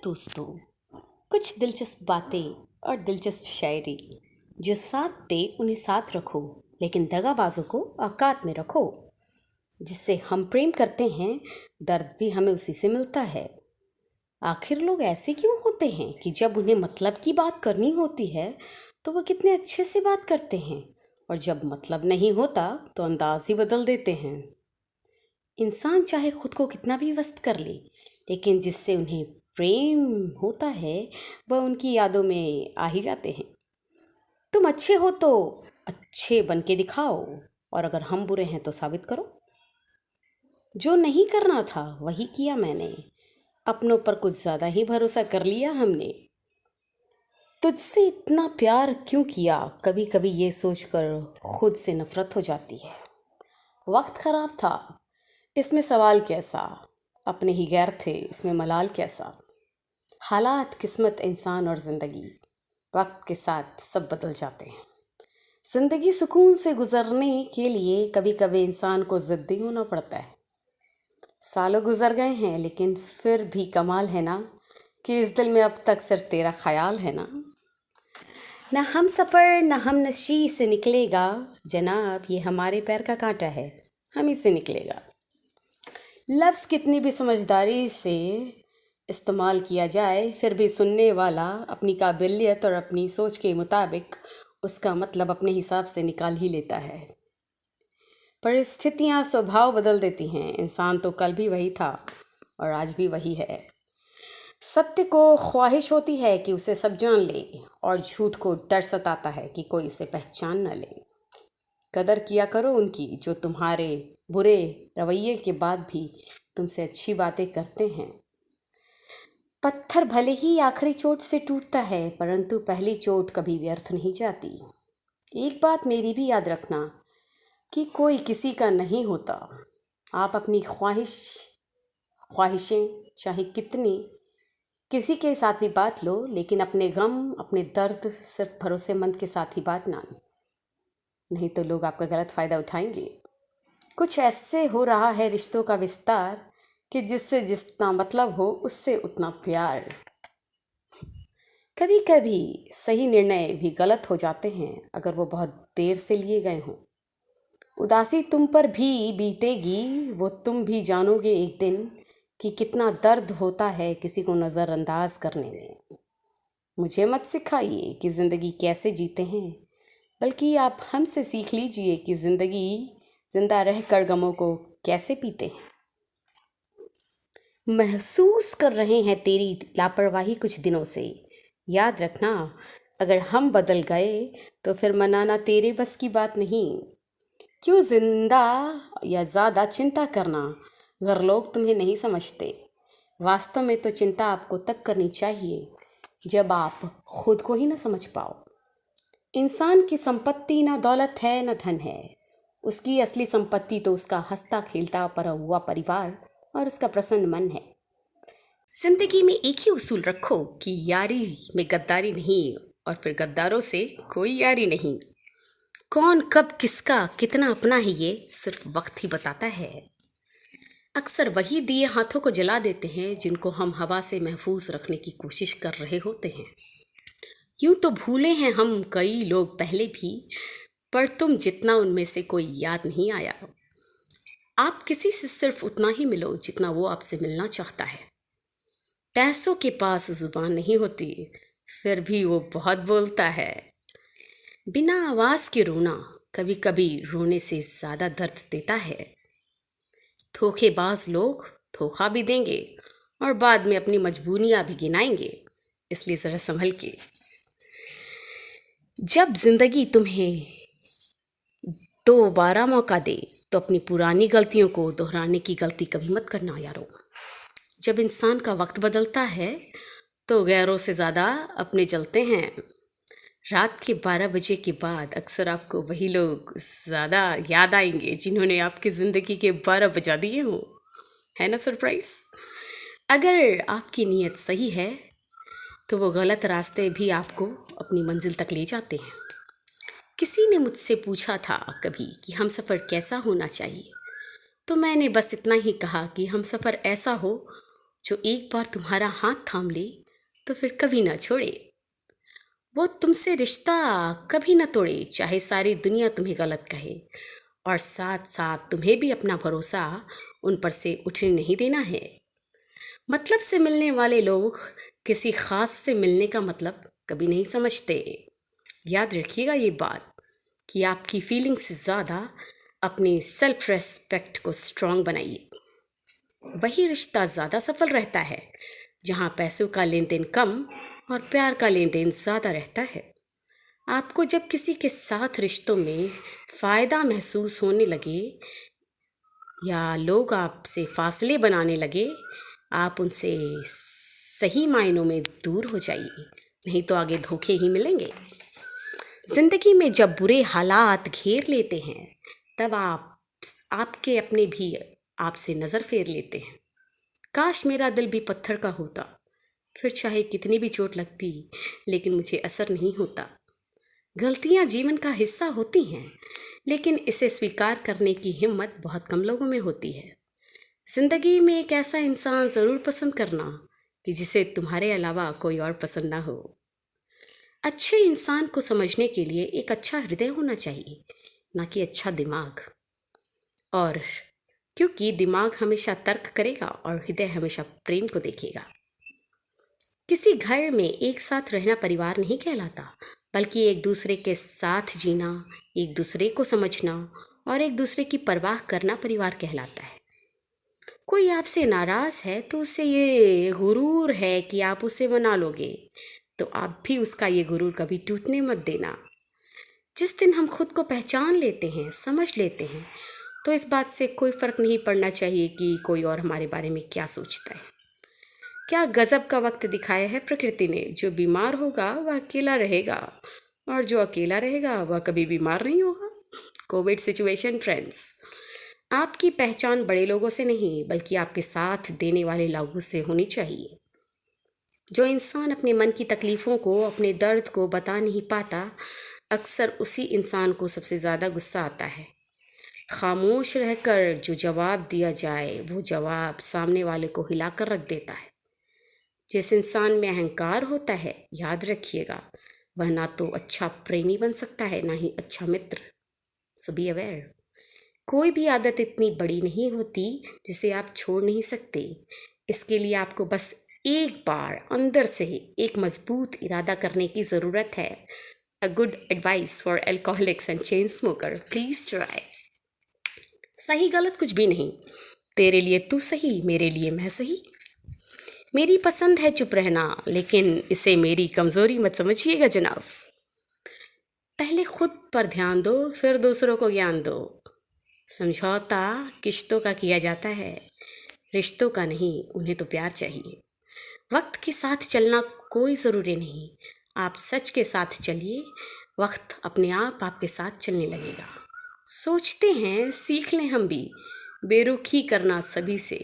दोस्तों, कुछ दिलचस्प बातें और दिलचस्प शायरी। जो साथ दे उन्हें साथ रखो, लेकिन दगाबाजों को औकात में रखो। जिससे हम प्रेम करते हैं, दर्द भी हमें उसी से मिलता है। आखिर लोग ऐसे क्यों होते हैं कि जब उन्हें मतलब की बात करनी होती है तो वो कितने अच्छे से बात करते हैं, और जब मतलब नहीं होता तो अंदाज ही बदल देते हैं। इंसान चाहे खुद को कितना भी व्यस्त कर ले, लेकिन जिससे उन्हें प्रेम होता है वह उनकी यादों में आ ही जाते हैं। तुम अच्छे हो तो अच्छे बन के दिखाओ, और अगर हम बुरे हैं तो साबित करो। जो नहीं करना था वही किया मैंने, अपनों पर कुछ ज़्यादा ही भरोसा कर लिया हमने। तुझसे इतना प्यार क्यों किया, कभी कभी ये सोचकर खुद से नफरत हो जाती है। वक्त खराब था, इसमें सवाल कैसा, अपने ही गैर थे, इसमें मलाल कैसा। हालात, किस्मत, इंसान और ज़िंदगी वक्त के साथ सब बदल जाते हैं। ज़िंदगी सुकून से गुजरने के लिए कभी कभी इंसान को ज़िद्दी होना पड़ता है। सालों गुजर गए हैं, लेकिन फिर भी कमाल है ना कि इस दिल में अब तक सिर्फ तेरा ख्याल है ना। न हम सफ़र न हम नशी से निकलेगा जनाब, ये हमारे पैर का कांटा है, हम ही से निकलेगा। लफ्ज़ कितनी भी समझदारी से इस्तेमाल किया जाए, फिर भी सुनने वाला अपनी काबिलियत और अपनी सोच के मुताबिक उसका मतलब अपने हिसाब से निकाल ही लेता है। परिस्थितियाँ स्वभाव बदल देती हैं, इंसान तो कल भी वही था और आज भी वही है। सत्य को ख्वाहिश होती है कि उसे सब जान ले, और झूठ को डर सताता है कि कोई उसे पहचान न ले। कदर किया करो उनकी जो तुम्हारे बुरे रवैये के बाद भी तुमसे अच्छी बातें करते हैं। पत्थर भले ही आखिरी चोट से टूटता है, परंतु पहली चोट कभी व्यर्थ नहीं जाती। एक बात मेरी भी याद रखना कि कोई किसी का नहीं होता। आप अपनी ख्वाहिशें चाहे कितनी किसी के साथ भी बांट लो, लेकिन अपने गम, अपने दर्द सिर्फ भरोसेमंद के साथ ही बांटना, नहीं तो लोग आपका गलत फ़ायदा उठाएंगे। कुछ ऐसे हो रहा है रिश्तों का विस्तार कि जिससे जितना मतलब हो उससे उतना प्यार। कभी कभी सही निर्णय भी गलत हो जाते हैं अगर वो बहुत देर से लिए गए हों। उदासी तुम पर भी बीतेगी, वो तुम भी जानोगे एक दिन कि कितना दर्द होता है किसी को नज़रअंदाज करने में। मुझे मत सिखाइए कि ज़िंदगी कैसे जीते हैं, बल्कि आप हमसे सीख लीजिए कि ज़िंदगी जिंदा रह कर गमों को कैसे पीते हैं। महसूस कर रहे हैं तेरी लापरवाही कुछ दिनों से, याद रखना अगर हम बदल गए तो फिर मनाना तेरे बस की बात नहीं। क्यों जिंदा या ज़्यादा चिंता करना अगर लोग तुम्हें नहीं समझते। वास्तव में तो चिंता आपको तब करनी चाहिए जब आप खुद को ही ना समझ पाओ। इंसान की संपत्ति ना दौलत है ना धन है, उसकी असली संपत्ति तो उसका हंसता खेलता परा हुआ परिवार और उसका प्रसन्न मन है। जिंदगी में एक ही उसूल रखो कि यारी में गद्दारी नहीं, और फिर गद्दारों से कोई यारी नहीं। कौन कब किसका कितना अपना है ये सिर्फ वक्त ही बताता है। अक्सर वही दिए हाथों को जला देते हैं जिनको हम हवा से महफूज रखने की कोशिश कर रहे होते हैं। यूं तो भूले हैं हम कई लोग पहले भी, पर तुम जितना उनमें से कोई याद नहीं आया। आप किसी से सिर्फ उतना ही मिलो जितना वो आपसे मिलना चाहता है। पैसों के पास जुबान नहीं होती, फिर भी वो बहुत बोलता है। बिना आवाज़ के रोना कभी कभी रोने से ज़्यादा दर्द देता है। धोखेबाज लोग धोखा भी देंगे और बाद में अपनी मजबूरियां भी गिनाएंगे, इसलिए ज़रा संभल के। जब ज़िंदगी तुम्हें दोबारा मौका दे तो अपनी पुरानी गलतियों को दोहराने की गलती कभी मत करना यारो। जब इंसान का वक्त बदलता है तो गैरों से ज़्यादा अपने जलते हैं। रात के 12 बजे के बाद अक्सर आपको वही लोग ज़्यादा याद आएंगे जिन्होंने आपकी ज़िंदगी के 12 बजा दिए हों। है ना सरप्राइज़। अगर आपकी नीयत सही है तो वो गलत रास्ते भी आपको अपनी मंजिल तक ले जाते हैं। किसी ने मुझसे पूछा था कभी कि हम सफ़र कैसा होना चाहिए, तो मैंने बस इतना ही कहा कि हम सफ़र ऐसा हो जो एक बार तुम्हारा हाथ थाम ले तो फिर कभी ना छोड़े। वो तुमसे रिश्ता कभी ना तोड़े, चाहे सारी दुनिया तुम्हें गलत कहे, और साथ साथ तुम्हें भी अपना भरोसा उन पर से उठने नहीं देना है। मतलब से मिलने वाले लोग किसी खास से मिलने का मतलब कभी नहीं समझते। याद रखिएगा ये बात कि आपकी फीलिंग से ज़्यादा अपनी सेल्फ रेस्पेक्ट को स्ट्रांग बनाइए। वही रिश्ता ज़्यादा सफल रहता है जहाँ पैसों का लेन देन कम और प्यार का लेन देन ज़्यादा रहता है। आपको जब किसी के साथ रिश्तों में फ़ायदा महसूस होने लगे या लोग आपसे फासले बनाने लगे, आप उनसे सही मायनों में दूर हो जाइए, नहीं तो आगे धोखे ही मिलेंगे। ज़िंदगी में जब बुरे हालात घेर लेते हैं तब आपके अपने भी आपसे नज़र फेर लेते हैं। काश मेरा दिल भी पत्थर का होता, फिर चाहे कितनी भी चोट लगती लेकिन मुझे असर नहीं होता। गलतियां जीवन का हिस्सा होती हैं, लेकिन इसे स्वीकार करने की हिम्मत बहुत कम लोगों में होती है। ज़िंदगी में एक ऐसा इंसान ज़रूर पसंद करना कि जिसे तुम्हारे अलावा कोई और पसंद ना हो। अच्छे इंसान को समझने के लिए एक अच्छा हृदय होना चाहिए, ना कि अच्छा दिमाग। और क्योंकि दिमाग हमेशा तर्क करेगा और हृदय हमेशा प्रेम को देखेगा। किसी घर में एक साथ रहना परिवार नहीं कहलाता, बल्कि एक दूसरे के साथ जीना, एक दूसरे को समझना और एक दूसरे की परवाह करना परिवार कहलाता है। कोई आपसे नाराज़ है तो उसे ये गुरूर है कि आप उसे मना लोगे, तो आप भी उसका ये गुरूर कभी टूटने मत देना। जिस दिन हम खुद को पहचान लेते हैं, समझ लेते हैं, तो इस बात से कोई फ़र्क नहीं पड़ना चाहिए कि कोई और हमारे बारे में क्या सोचता है। क्या गजब का वक्त दिखाया है प्रकृति ने। जो बीमार होगा वह अकेला रहेगा, और जो अकेला रहेगा वह कभी बीमार नहीं होगा। Covid situation friends. आपकी पहचान बड़े लोगों से नहीं, बल्कि आपके साथ देने वाले लोगों से होनी चाहिए। जो इंसान अपने मन की तकलीफ़ों को, अपने दर्द को बता नहीं पाता, अक्सर उसी इंसान को सबसे ज़्यादा गुस्सा आता है। खामोश रहकर जो जवाब दिया जाए वो जवाब सामने वाले को हिलाकर रख देता है। जिस इंसान में अहंकार होता है, याद रखिएगा, वह ना तो अच्छा प्रेमी बन सकता है, ना ही अच्छा मित्र। सो बी अवेयर। कोई भी आदत इतनी बड़ी नहीं होती जिसे आप छोड़ नहीं सकते। इसके लिए आपको बस एक बार अंदर से एक मजबूत इरादा करने की ज़रूरत है। A good advice for alcoholics and chain smoker, please try. सही गलत कुछ भी नहीं, तेरे लिए तू सही, मेरे लिए मैं सही। मेरी पसंद है चुप रहना, लेकिन इसे मेरी कमज़ोरी मत समझिएगा जनाब। पहले खुद पर ध्यान दो, फिर दूसरों को ज्ञान दो। समझौता किश्तों का किया जाता है, रिश्तों का नहीं। उन्हें तो प्यार चाहिए। वक्त के साथ चलना कोई ज़रूरी नहीं, आप सच के साथ चलिए, वक्त अपने आप आपके साथ चलने लगेगा। सोचते हैं सीख लें हम भी बेरुखी करना सभी से,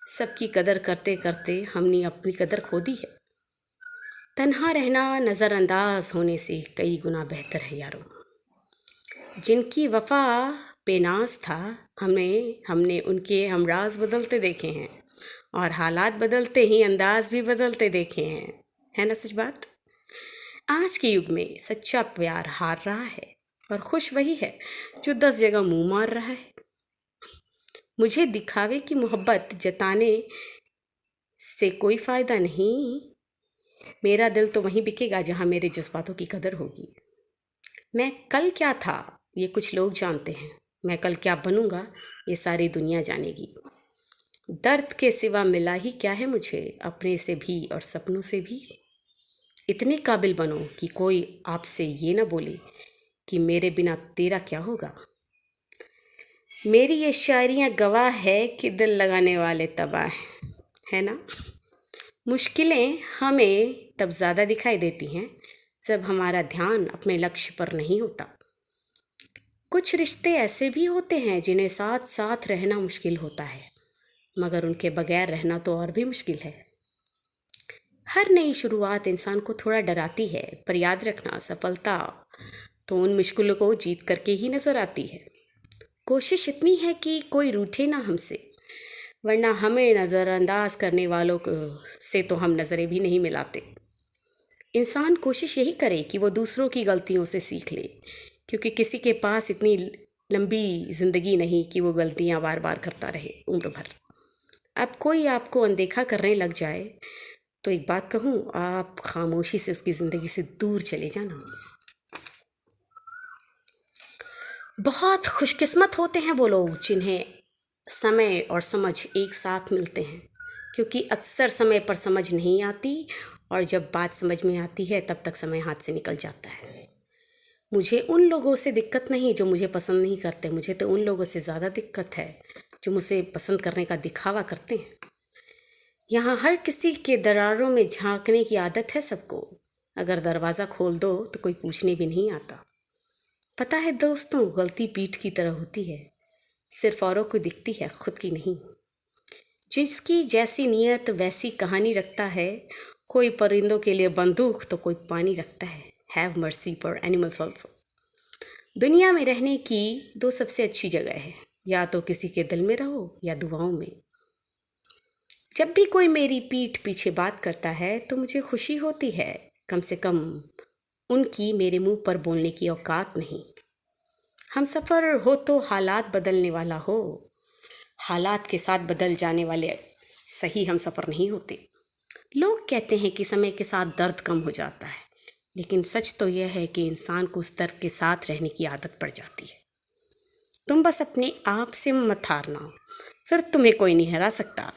सबकी कदर करते करते हमने अपनी कदर खो दी है। तन्हा रहना नज़रअंदाज होने से कई गुना बेहतर है यारों। जिनकी वफा बेनाज था, हमने उनके हमराज बदलते देखे हैं, और हालात बदलते ही अंदाज भी बदलते देखे हैं। है ना सच बात? आज के युग में सच्चा प्यार हार रहा है, और खुश वही है जो 10 जगह मुंह मार रहा है। मुझे दिखावे की मोहब्बत जताने से कोई फ़ायदा नहीं। मेरा दिल तो वहीं बिकेगा जहाँ मेरे जज्बातों की कदर होगी। मैं कल क्या था ये कुछ लोग जानते हैं, मैं कल क्या बनूंगा ये सारी दुनिया जानेगी। दर्द के सिवा मिला ही क्या है मुझे, अपने से भी और सपनों से भी। इतने काबिल बनो कि कोई आपसे ये ना बोले कि मेरे बिना तेरा क्या होगा। मेरी ये शायरियाँ गवाह है कि दिल लगाने वाले तबाह हैं, है ना। मुश्किलें हमें तब ज़्यादा दिखाई देती हैं जब हमारा ध्यान अपने लक्ष्य पर नहीं होता। कुछ रिश्ते ऐसे भी होते हैं जिन्हें साथ साथ रहना मुश्किल होता है, मगर उनके बगैर रहना तो और भी मुश्किल है। हर नई शुरुआत इंसान को थोड़ा डराती है, पर याद रखना सफलता तो उन मुश्किलों को जीत करके ही नज़र आती है। कोशिश इतनी है कि कोई रूठे ना हमसे, वरना हमें नज़रअंदाज करने वालों को से तो हम नज़रें भी नहीं मिलाते। इंसान कोशिश यही करे कि वो दूसरों की गलतियों से सीख ले, क्योंकि किसी के पास इतनी लंबी ज़िंदगी नहीं कि वो गलतियाँ बार बार करता रहे उम्र भर। अब कोई आपको अनदेखा करने लग जाए तो एक बात कहूँ, आप खामोशी से उसकी ज़िंदगी से दूर चले जाना। बहुत खुशकिस्मत होते हैं वो लोग जिन्हें समय और समझ एक साथ मिलते हैं, क्योंकि अक्सर समय पर समझ नहीं आती और जब बात समझ में आती है तब तक समय हाथ से निकल जाता है। मुझे उन लोगों से दिक्कत नहीं जो मुझे पसंद नहीं करते, मुझे तो उन लोगों से ज़्यादा दिक्कत है जो मुझे पसंद करने का दिखावा करते हैं। यहाँ हर किसी के दरारों में झांकने की आदत है सबको। अगर दरवाज़ा खोल दो तो कोई पूछने भी नहीं आता। पता है दोस्तों, गलती पीठ की तरह होती है, सिर्फ औरों को दिखती है, खुद की नहीं। जिसकी जैसी नीयत वैसी कहानी रखता है। कोई परिंदों के लिए बंदूक तो कोई पानी रखता है। Have mercy for animals also. दुनिया में रहने की दो सबसे अच्छी जगह है, या तो किसी के दिल में रहो या दुआओं में। जब भी कोई मेरी पीठ पीछे बात करता है तो मुझे खुशी होती है, कम से कम उनकी मेरे मुंह पर बोलने की औकात नहीं। हम सफ़र हो तो हालात बदलने वाला हो, हालात के साथ बदल जाने वाले सही हम सफ़र नहीं होते। लोग कहते हैं कि समय के साथ दर्द कम हो जाता है, लेकिन सच तो यह है कि इंसान को उस दर्द के साथ रहने की आदत पड़ जाती है। तुम बस अपने आप से मत हारना, फिर तुम्हें कोई नहीं हरा सकता।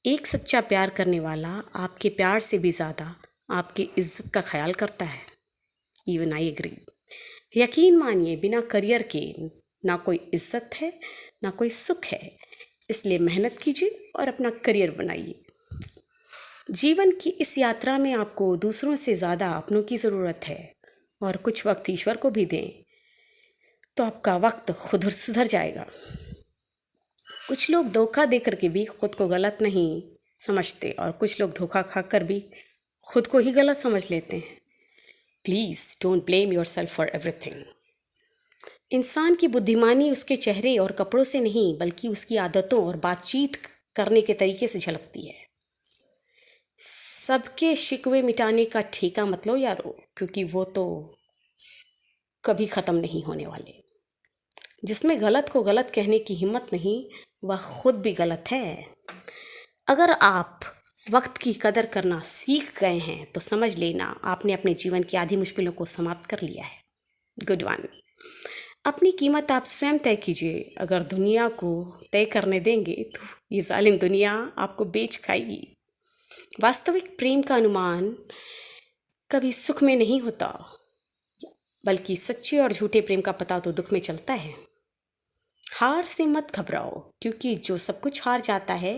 एक सच्चा प्यार करने वाला आपके प्यार से भी ज़्यादा आपकी इज्जत का ख्याल करता है। Even I agree. यकीन मानिए, बिना करियर के ना कोई इज्जत है ना कोई सुख है। इसलिए मेहनत कीजिए और अपना करियर बनाइए। जीवन की इस यात्रा में आपको दूसरों से ज़्यादा अपनों की ज़रूरत है, और कुछ वक्त ईश्वर को भी दें तो आपका वक्त खुद सुधर जाएगा। कुछ लोग धोखा देकर के भी खुद को गलत नहीं समझते, और कुछ लोग धोखा खाकर भी खुद को ही गलत समझ लेते हैं। Please don't blame your self for everything. इंसान की बुद्धिमानी उसके चेहरे और कपड़ों से नहीं, बल्कि उसकी आदतों और बातचीत करने के तरीके से झलकती है। सबके शिकवे मिटाने का ठेका मत लो यारो, क्योंकि वो तो कभी ख़त्म नहीं होने वाले। जिसमें गलत को गलत कहने की हिम्मत नहीं, वह खुद भी गलत है। अगर आप वक्त की कदर करना सीख गए हैं तो समझ लेना आपने अपने जीवन की आधी मुश्किलों को समाप्त कर लिया है। Good one. अपनी कीमत आप स्वयं तय कीजिए। अगर दुनिया को तय करने देंगे तो ये जालिम दुनिया आपको बेच खाएगी। वास्तविक प्रेम का अनुमान कभी सुख में नहीं होता, बल्कि सच्चे और झूठे प्रेम का पता तो दुख में चलता है। हार से मत घबराओ, क्योंकि जो सब कुछ हार जाता है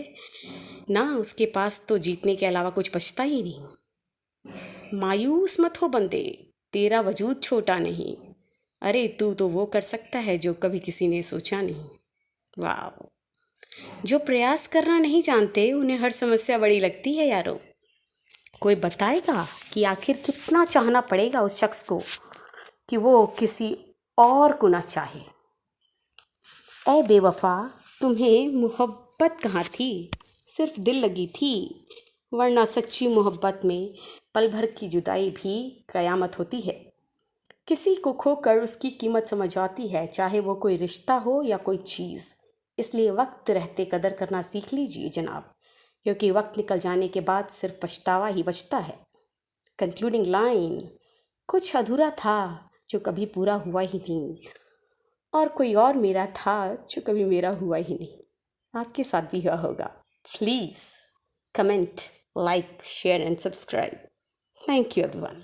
ना, उसके पास तो जीतने के अलावा कुछ बचता ही नहीं। मायूस मत हो बंदे, तेरा वजूद छोटा नहीं। अरे तू तो वो कर सकता है जो कभी किसी ने सोचा नहीं। वाह। जो प्रयास करना नहीं जानते उन्हें हर समस्या बड़ी लगती है यारो। कोई बताएगा कि आखिर कितना चाहना पड़ेगा उस शख्स को कि वो किसी और को ना चाहे। ऐ बेवफा, तुम्हें मोहब्बत कहाँ थी, सिर्फ दिल लगी थी, वरना सच्ची मोहब्बत में पल भर की जुदाई भी कयामत होती है। किसी को खोकर उसकी कीमत समझ आती है, चाहे वो कोई रिश्ता हो या कोई चीज़। इसलिए वक्त रहते कदर करना सीख लीजिए जनाब, क्योंकि वक्त निकल जाने के बाद सिर्फ पछतावा ही बचता है। कंक्लूडिंग लाइन, कुछ अधूरा था जो कभी पूरा हुआ ही नहीं, और कोई और मेरा था जो कभी मेरा हुआ ही नहीं। आपके साथ भी हुआ होगा। Please comment, like, share and subscribe. Thank you everyone.